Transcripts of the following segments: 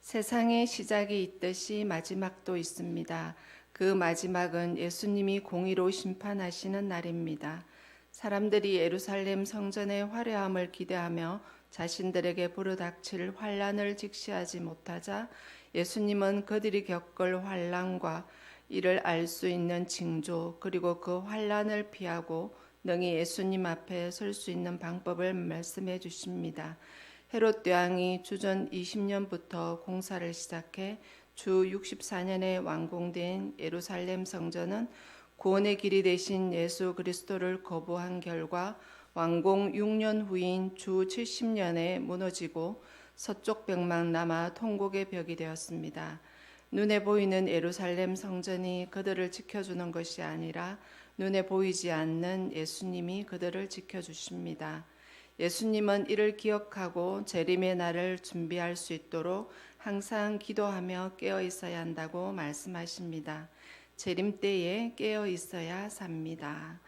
세상의 시작이 있듯이 마지막도 있습니다. 그 마지막은 예수님이 공의로 심판하시는 날입니다. 사람들이 예루살렘 성전의 화려함을 기대하며 자신들에게 불어닥칠 환란을 직시하지 못하자 예수님은 그들이 겪을 환란과 이를 알 수 있는 징조 그리고 그 환란을 피하고 능히 예수님 앞에 설 수 있는 방법을 말씀해 주십니다. 헤롯 왕이 주전 20년부터 공사를 시작해 주 64년에 완공된 예루살렘 성전은 구원의 길이 되신 예수 그리스도를 거부한 결과 완공 6년 후인 주 70년에 무너지고 서쪽 벽만 남아 통곡의 벽이 되었습니다. 눈에 보이는 예루살렘 성전이 그들을 지켜주는 것이 아니라 눈에 보이지 않는 예수님이 그들을 지켜주십니다. 예수님은 이를 기억하고 재림의 날을 준비할 수 있도록 항상 기도하며 깨어 있어야 한다고 말씀하십니다. 재림 때에 깨어 있어야 삽니다.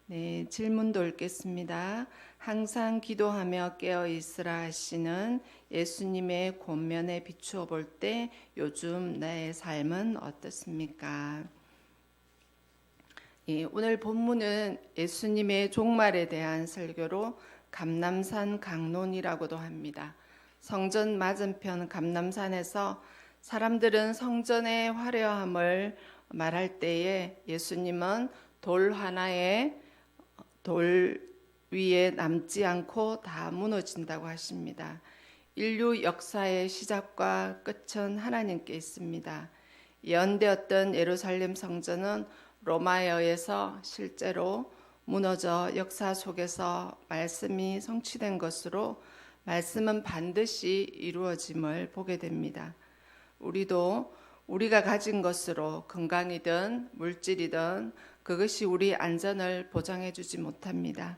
네, 질문도 읽겠습니다. 항상 기도하며 깨어 있으라 하시는 예수님의 권면에 비추어 볼 때 요즘 나의 삶은 어떻습니까? 오늘 본문은 예수님의 종말에 대한 설교로 감람산 강론이라고도 합니다. 성전 맞은편 감람산에서 사람들은 성전의 화려함을 말할 때에 예수님은 돌 하나에 돌 위에 남지 않고 다 무너진다고 하십니다. 인류 역사의 시작과 끝은 하나님께 있습니다. 예언되었던 예루살렘 성전은 로마에 의해서 실제로 무너져 역사 속에서 말씀이 성취된 것으로 말씀은 반드시 이루어짐을 보게 됩니다. 우리도 우리가 가진 것으로 건강이든 물질이든 그것이 우리 안전을 보장해 주지 못합니다.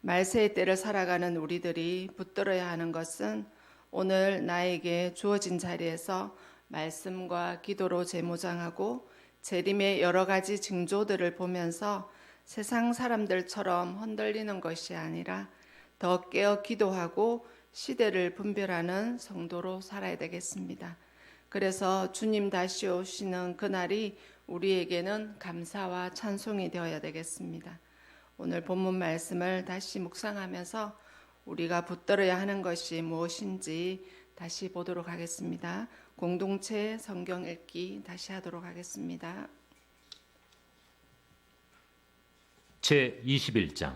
말세의 때를 살아가는 우리들이 붙들어야 하는 것은 오늘 나에게 주어진 자리에서 말씀과 기도로 재무장하고 재림의 여러 가지 징조들을 보면서 세상 사람들처럼 흔들리는 것이 아니라 더 깨어 기도하고 시대를 분별하는 성도로 살아야 되겠습니다. 그래서 주님 다시 오시는 그날이 우리에게는 감사와 찬송이 되어야 되겠습니다. 오늘 본문 말씀을 다시 묵상하면서 우리가 붙들어야 하는 것이 무엇인지 다시 보도록 하겠습니다. 공동체 성경 읽기 다시 하도록 하겠습니다. 제21장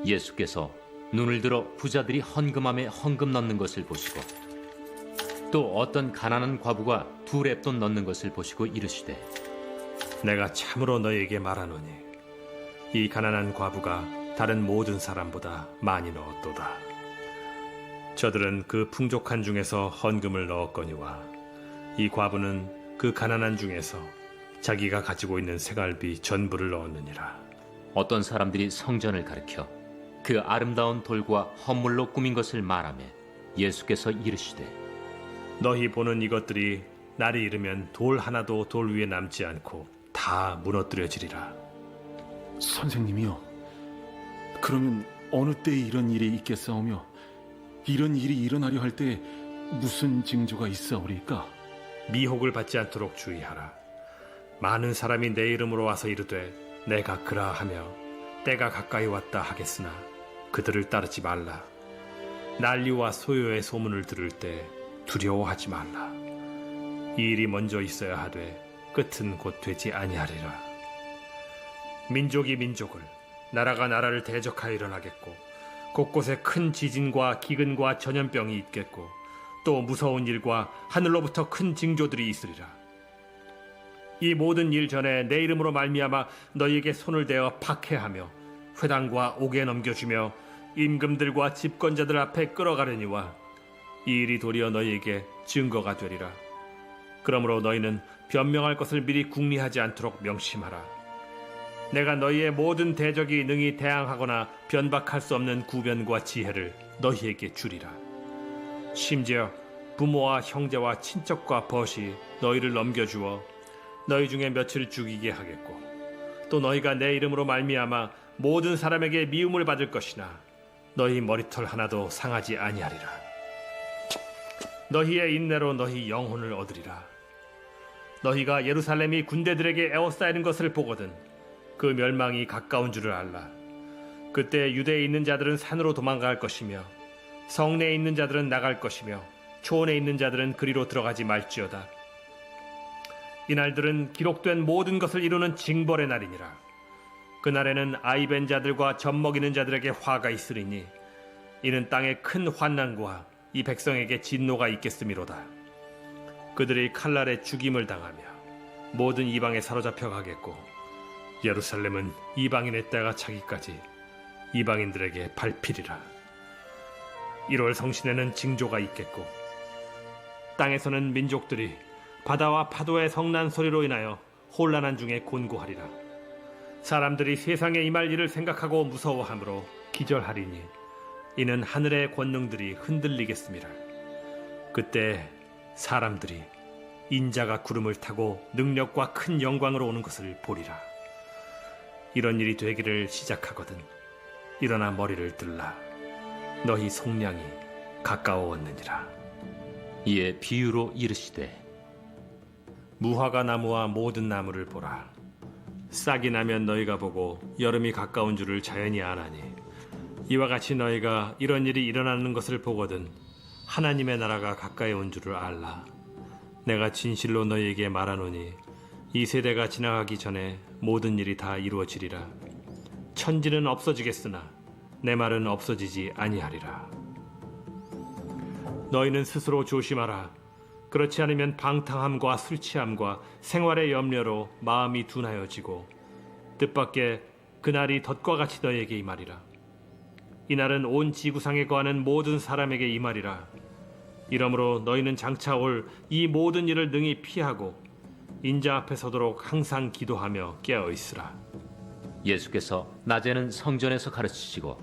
예수께서 눈을 들어 부자들이 헌금함에 헌금 넣는 것을 보시고 또 어떤 가난한 과부가 2렙돈 넣는 것을 보시고 이르시되 내가 참으로 너에게 말하노니 이 가난한 과부가 다른 모든 사람보다 많이 넣었도다. 저들은 그 풍족한 중에서 헌금을 넣었거니와 이 과부는 그 가난한 중에서 자기가 가지고 있는 생활비 전부를 넣었느니라. 어떤 사람들이 성전을 가리켜 그 아름다운 돌과 헌물로 꾸민 것을 말하며 예수께서 이르시되 너희 보는 이것들이 날이 이르면 돌 하나도 돌 위에 남지 않고 다 무너뜨려지리라. 선생님이요, 그러면 어느 때에 이런 일이 있겠사오며 이런 일이 일어나려 할 때 무슨 징조가 있사오리까? 미혹을 받지 않도록 주의하라. 많은 사람이 내 이름으로 와서 이르되 내가 그라하며 때가 가까이 왔다 하겠으나 그들을 따르지 말라. 난리와 소요의 소문을 들을 때 두려워하지 말라. 이 일이 먼저 있어야 하되 끝은 곧 되지 아니하리라. 민족이 민족을, 나라가 나라를 대적하여 일어나겠고 곳곳에 큰 지진과 기근과 전염병이 있겠고 또 무서운 일과 하늘로부터 큰 징조들이 있으리라. 이 모든 일 전에 내 이름으로 말미암아 너희에게 손을 대어 박해하며 회당과 옥에 넘겨주며 임금들과 집권자들 앞에 끌어가려니와 이 일이 도리어 너희에게 증거가 되리라. 그러므로 너희는 변명할 것을 미리 궁리하지 않도록 명심하라. 내가 너희의 모든 대적이 능히 대항하거나 변박할 수 없는 구변과 지혜를 너희에게 주리라. 심지어 부모와 형제와 친척과 벗이 너희를 넘겨주어 너희 중에 몇을 죽이게 하겠고 또 너희가 내 이름으로 말미암아 모든 사람에게 미움을 받을 것이나 너희 머리털 하나도 상하지 아니하리라. 너희의 인내로 너희 영혼을 얻으리라. 너희가 예루살렘이 군대들에게 에워싸이는 것을 보거든 그 멸망이 가까운 줄을 알라. 그때 유대에 있는 자들은 산으로 도망갈 것이며 성내에 있는 자들은 나갈 것이며 초원에 있는 자들은 그리로 들어가지 말지어다. 이날들은 기록된 모든 것을 이루는 징벌의 날이니라. 그날에는 아이벤 자들과 젖먹이는 자들에게 화가 있으리니 이는 땅에 큰 환난과 이 백성에게 진노가 있겠음이로다. 그들이 칼날에 죽임을 당하며 모든 이방에 사로잡혀 가겠고 예루살렘은 이방인의 때가 차기까지 이방인들에게 밟히리라. 1월 성신에는 징조가 있겠고 땅에서는 민족들이 바다와 파도의 성난 소리로 인하여 혼란한 중에 곤고하리라. 사람들이 세상에 임할 일을 생각하고 무서워하므로 기절하리니 이는 하늘의 권능들이 흔들리겠습니다. 그때 사람들이 인자가 구름을 타고 능력과 큰 영광으로 오는 것을 보리라. 이런 일이 되기를 시작하거든 일어나 머리를 들라. 너희 속량이 가까워왔느니라. 이에 비유로 이르시되 무화과 나무와 모든 나무를 보라. 싹이 나면 너희가 보고 여름이 가까운 줄을 자연히 아나니 이와 같이 너희가 이런 일이 일어나는 것을 보거든 하나님의 나라가 가까이 온 줄을 알라. 내가 진실로 너희에게 말하노니 이 세대가 지나가기 전에 모든 일이 다 이루어지리라. 천지는 없어지겠으나 내 말은 없어지지 아니하리라. 너희는 스스로 조심하라. 그렇지 않으면 방탕함과 술 취함과 생활의 염려로 마음이 둔하여지고 뜻밖의 그날이 덫과 같이 너희에게 임하리라. 이날은 온 지구상에 거하는 모든 사람에게 임하리라. 이러므로 너희는 장차 올 이 모든 일을 능히 피하고 인자 앞에 서도록 항상 기도하며 깨어 있으라. 예수께서 낮에는 성전에서 가르치시고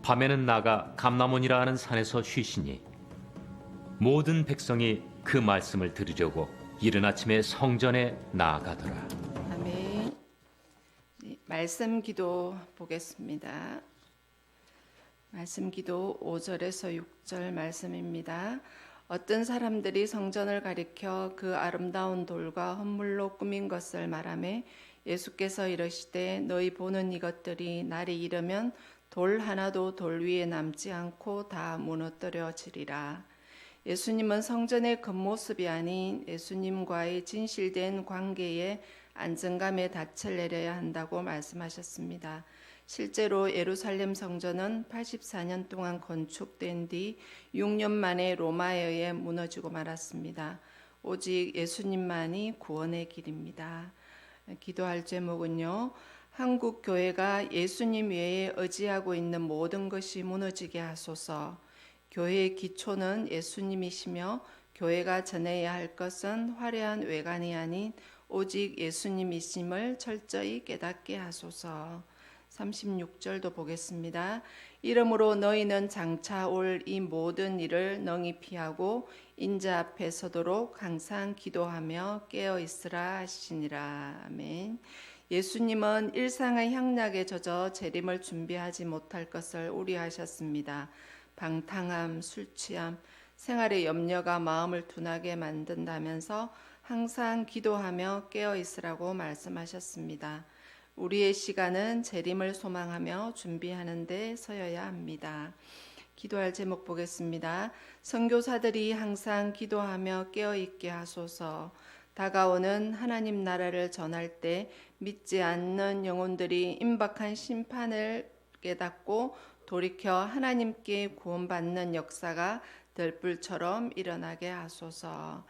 밤에는 나가 감람원이라 하는 산에서 쉬시니 모든 백성이 그 말씀을 들으려고 이른 아침에 성전에 나아가더라. 아멘. 네, 말씀 기도 보겠습니다. 말씀 기도 5절에서 6절 말씀입니다. 어떤 사람들이 성전을 가리켜 그 아름다운 돌과 헌물로 꾸민 것을 말하며 예수께서 이르시되 너희 보는 이것들이 날이 이르면 돌 하나도 돌 위에 남지 않고 다 무너뜨려지리라. 예수님은 성전의 겉모습이 아닌 예수님과의 진실된 관계에 안정감의 닻을 내려야 한다고 말씀하셨습니다. 실제로 예루살렘 성전은 84년 동안 건축된 뒤 6년 만에 로마에 의해 무너지고 말았습니다. 오직 예수님만이 구원의 길입니다. 기도할 제목은요. 한국 교회가 예수님 외에 의지하고 있는 모든 것이 무너지게 하소서. 교회의 기초는 예수님이시며 교회가 전해야 할 것은 화려한 외관이 아닌 오직 예수님이심을 철저히 깨닫게 하소서. 36절도 보겠습니다. 이러므로 너희는 장차 올 이 모든 일을 능히 피하고 인자 앞에 서도록 항상 기도하며 깨어 있으라 하시니라. 아멘. 예수님은 일상의 향락에 젖어 재림을 준비하지 못할 것을 우려하셨습니다. 방탕함, 술 취함, 생활의 염려가 마음을 둔하게 만든다면서 항상 기도하며 깨어 있으라고 말씀하셨습니다. 우리의 시간은 재림을 소망하며 준비하는 데 서여야 합니다. 기도할 제목 보겠습니다. 선교사들이 항상 기도하며 깨어있게 하소서. 다가오는 하나님 나라를 전할 때 믿지 않는 영혼들이 임박한 심판을 깨닫고 돌이켜 하나님께 구원받는 역사가 들불처럼 일어나게 하소서.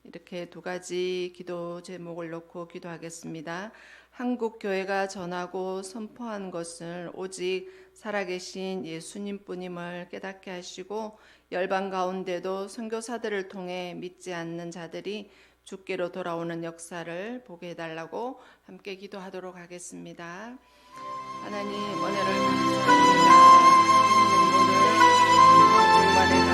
이렇게 두 가지 기도 제목을 놓고 기도하겠습니다. 한국 교회가 전하고 선포한 것을 오직 살아계신 예수님뿐임을 깨닫게 하시고 열방 가운데도 선교사들을 통해 믿지 않는 자들이 주께로 돌아오는 역사를 보게 해달라고 함께 기도하도록 하겠습니다. 하나님 은혜를 감사합니다. 오늘 공간에